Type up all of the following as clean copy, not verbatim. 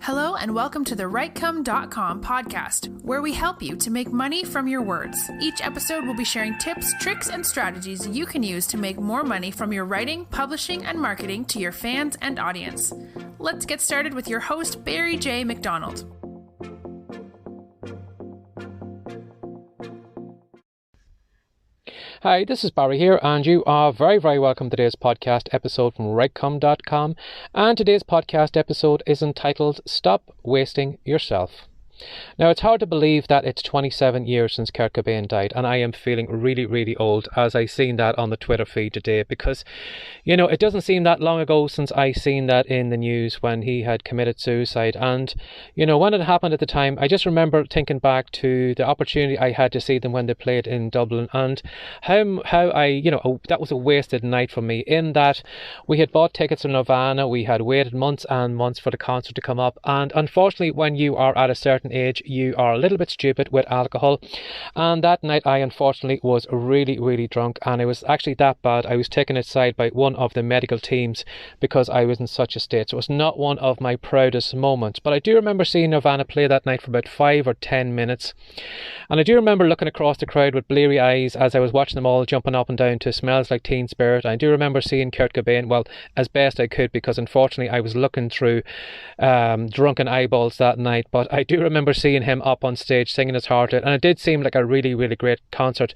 Hello and welcome to the WriteCome.com podcast, where we help you to make money from your words. Each episode will be sharing tips, tricks, and strategies you can use to make more money from your writing, publishing, and marketing to your fans and audience. Let's get started with your host, Barry J. McDonald. Hi, this is Barry here, and you are very, very welcome to today's podcast episode from WriteCome.com. And today's podcast episode is entitled Stop Wasting Yourself. Now, it's hard to believe that it's 27 years since Kurt Cobain died, and I am feeling really, really old as I seen that on the Twitter feed today because, you know, it doesn't seem that long ago since I seen that in the news when he had committed suicide. And, you know, when it happened at the time, I just remember thinking back to the opportunity I had to see them when they played in Dublin and how I, you know, that was a wasted night for me in that we had bought tickets to Nirvana, we had waited months and months for the concert to come up, and unfortunately when you are at a certain age, you are a little bit stupid with alcohol. And that night I unfortunately was really, really drunk, and it was actually that bad. I was taken aside by one of the medical teams because I was in such a state. So it was not one of my proudest moments. But I do remember seeing Nirvana play that night for about 5 or 10 minutes. And I do remember looking across the crowd with bleary eyes as I was watching them all jumping up and down to Smells Like Teen Spirit. I do remember seeing Kurt Cobain, well, as best I could, because unfortunately I was looking through drunken eyeballs that night. But I do remember seeing him up on stage singing his heart out, and it did seem like a really, really great concert,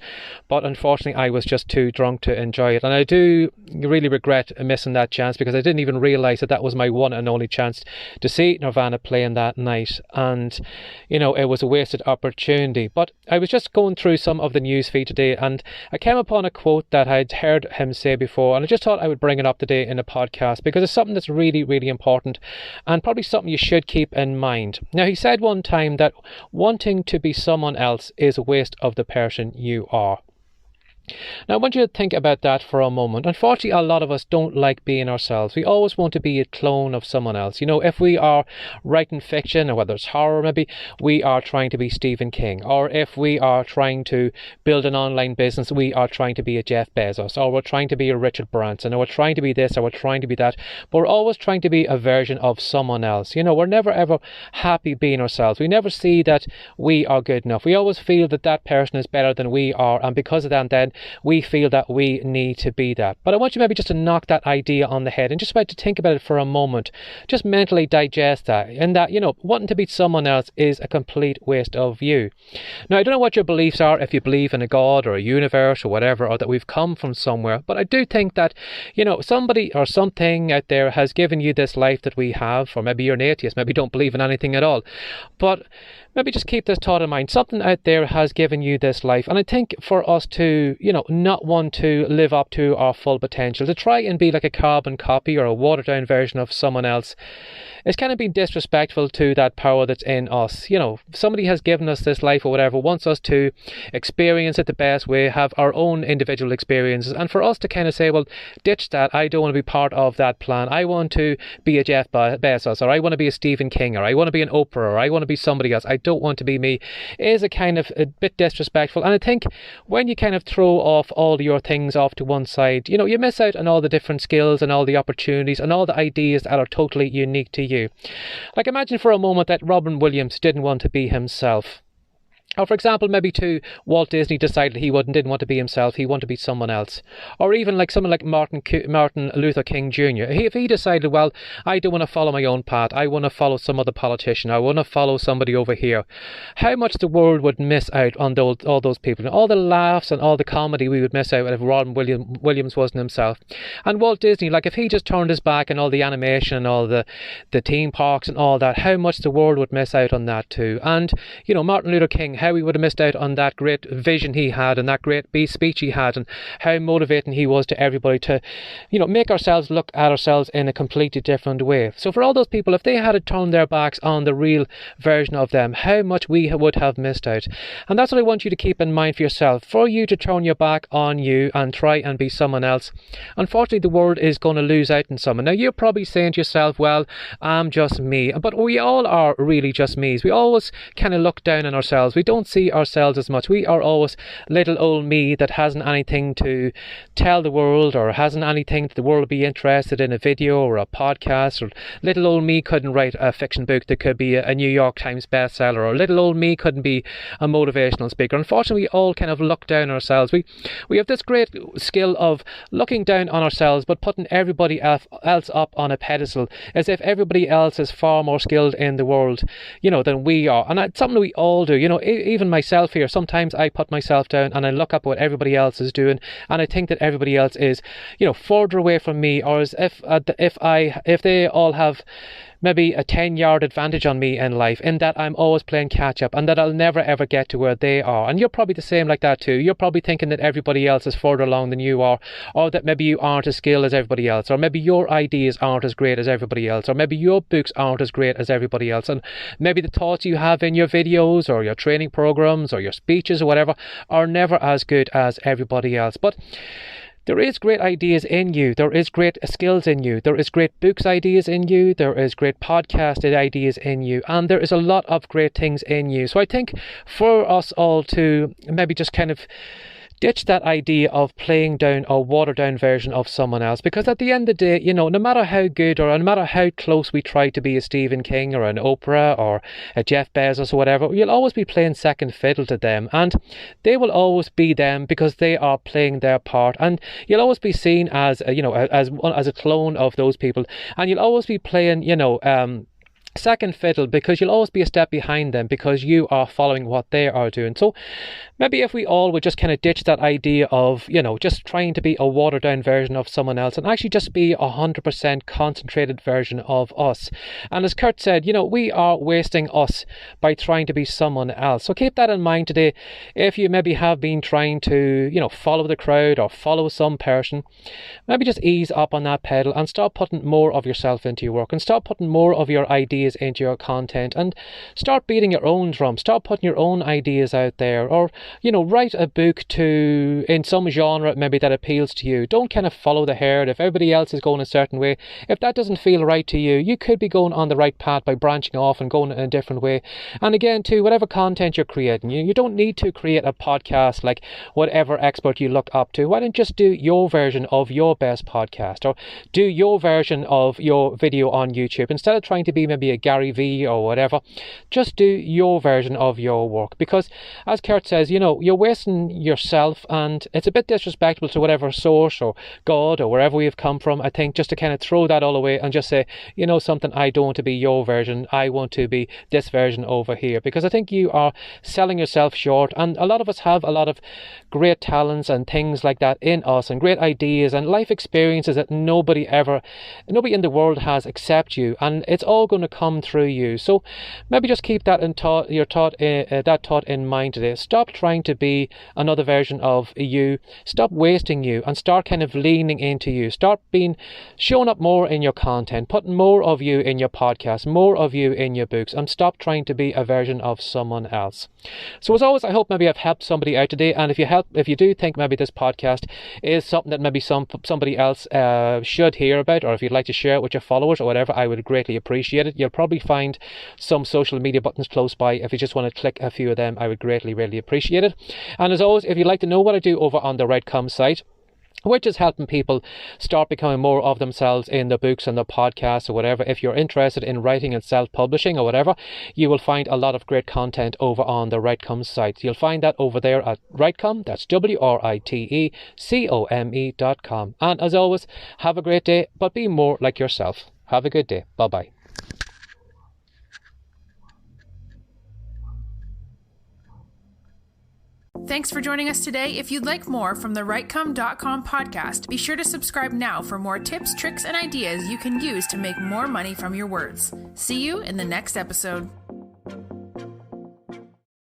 but unfortunately I was just too drunk to enjoy it. And I do really regret missing that chance because I didn't even realise that was my one and only chance to see Nirvana playing that night, and you know, it was a wasted opportunity. But I was just going through some of the news feed today and I came upon a quote that I'd heard him say before, and I just thought I would bring it up today in a podcast because it's something that's really, really important and probably something you should keep in mind. Now, he said one time that wanting to be someone else is a waste of the person you are. Now, I want you to think about that for a moment. Unfortunately, a lot of us don't like being ourselves. We always want to be a clone of someone else. You know, if we are writing fiction, or whether it's horror, maybe we are trying to be Stephen King. Or if we are trying to build an online business, we are trying to be a Jeff Bezos. Or we're trying to be a Richard Branson. Or we're trying to be this, or we're trying to be that. But we're always trying to be a version of someone else. You know, we're never ever happy being ourselves. We never see that we are good enough. We always feel that that person is better than we are. And because of that, then we feel that we need to be that. But I want you maybe just to knock that idea on the head and just about to think about it for a moment. Just mentally digest that. And that, you know, wanting to be someone else is a complete waste of you. Now, I don't know what your beliefs are, if you believe in a God or a universe or whatever, or that we've come from somewhere. But I do think that, you know, somebody or something out there has given you this life that we have. Or maybe you're an atheist, maybe you don't believe in anything at all. But maybe just keep this thought in mind. Something out there has given you this life. And I think for us to, you know, not want to live up to our full potential, to try and be like a carbon copy or a watered down version of someone else, it's kind of being disrespectful to that power that's in us. You know, somebody has given us this life or whatever, wants us to experience it the best way, have our own individual experiences. And for us to kind of say, well, ditch that, I don't want to be part of that plan. I want to be a Jeff Bezos, or I want to be a Stephen King, or I want to be an Oprah, or I want to be somebody else. I don't want to be me, is a kind of a bit disrespectful. And I think when you kind of throw off all your things off to one side, you know, you miss out on all the different skills and all the opportunities and all the ideas that are totally unique to you. Like, imagine for a moment that Robin Williams didn't want to be himself. Or, for example, maybe too, Walt Disney decided he didn't want to be himself, he wanted to be someone else. Or even like someone like Martin Luther King Jr. If he decided, well, I don't want to follow my own path, I want to follow some other politician, I want to follow somebody over here. How much the world would miss out on all those people. And all the laughs and all the comedy we would miss out if Robin Williams wasn't himself. And Walt Disney, like if he just turned his back on all the animation and all the theme parks and all that, how much the world would miss out on that too. And, you know, Martin Luther King, how we would have missed out on that great vision he had and that great speech he had, and how motivating he was to everybody to, you know, make ourselves look at ourselves in a completely different way. So for all those people, if they had turned their backs on the real version of them, how much we would have missed out. And that's what I want you to keep in mind for yourself. For you to turn your back on you and try and be someone else, unfortunately the world is going to lose out on someone. Now, you're probably saying to yourself, well, I'm just me. But we all are really just me's. We always kind of look down on ourselves. We don't see ourselves as much. We are always little old me that hasn't anything to tell the world, or hasn't anything that the world would be interested in, a video or a podcast. Or little old me couldn't write a fiction book that could be a New York Times bestseller, or little old me couldn't be a motivational speaker. Unfortunately, we all kind of look down on ourselves. We have this great skill of looking down on ourselves but putting everybody else up on a pedestal, as if everybody else is far more skilled in the world, than we are. And it's something we all do. Even myself here, sometimes I put myself down and I look up what everybody else is doing, and I think that everybody else is, further away from me, or as if they all have maybe a 10-yard advantage on me in life, in that I'm always playing catch up and that I'll never ever get to where they are. And you're probably the same like that too. You're probably thinking that everybody else is further along than you are, or that maybe you aren't as skilled as everybody else, or maybe your ideas aren't as great as everybody else, or maybe your books aren't as great as everybody else, and maybe the thoughts you have in your videos or your training programs or your speeches or whatever are never as good as everybody else. But there is great ideas in you. There is great skills in you. There is great books ideas in you. There is great podcasted ideas in you. And there is a lot of great things in you. So I think for us all to maybe just kind of ditch that idea of playing down or watered down version of someone else, because at the end of the day, no matter how good or no matter how close we try to be a Stephen King or an Oprah or a Jeff Bezos or whatever, you'll always be playing second fiddle to them, and they will always be them because they are playing their part, and you'll always be seen as as a clone of those people, and you'll always be playing second fiddle because you'll always be a step behind them because you are following what they are doing. So maybe if we all would just kind of ditch that idea of just trying to be a watered down version of someone else, and actually just be 100% concentrated version of us. And as Kurt said, we are wasting us by trying to be someone else. So keep that in mind today. If you maybe have been trying to follow the crowd or follow some person, maybe just ease up on that pedal and start putting more of yourself into your work, and start putting more of your ideas into your content, and start beating your own drum. Start putting your own ideas out there, or write a book in some genre maybe that appeals to you. Don't kind of follow the herd. If everybody else is going a certain way, if that doesn't feel right to you, you could be going on the right path by branching off and going in a different way. And again too, whatever content you're creating, you don't need to create a podcast like whatever expert you look up to. Why don't you just do your version of your best podcast, or do your version of your video on YouTube, instead of trying to be maybe a Gary Vee or whatever. Just do your version of your work, because as Kurt says, you're wasting yourself, and it's a bit disrespectful to whatever source or God or wherever we've come from, I think, just to kind of throw that all away and just say, something, I don't want to be your version, I want to be this version over here, because I think you are selling yourself short. And a lot of us have a lot of great talents and things like that in us, and great ideas and life experiences that nobody in the world has except you, and it's all going to come through you. So maybe just keep that that thought in mind today. Stop trying to be another version of you. Stop wasting you, and start kind of leaning into you. Start showing up more in your content, putting more of you in your podcast, more of you in your books, and stop trying to be a version of someone else. So as always, I hope maybe I've helped somebody out today, and if you do think maybe this podcast is something that maybe somebody else should hear about, or if you'd like to share it with your followers or whatever, I would greatly appreciate it. You'll probably find some social media buttons close by. If you just want to click a few of them, I would greatly appreciate it. And as always, if you'd like to know what I do over on the Write.com site, which is helping people start becoming more of themselves in the books and the podcasts or whatever. If you're interested in writing and self-publishing or whatever, you will find a lot of great content over on the Write.com site. You'll find that over there at Write.com. That's WRITECOME.com. And as always, have a great day, but be more like yourself. Have a good day. Bye-bye. Thanks for joining us today. If you'd like more from the Write.com podcast, be sure to subscribe now for more tips, tricks, and ideas you can use to make more money from your words. See you in the next episode.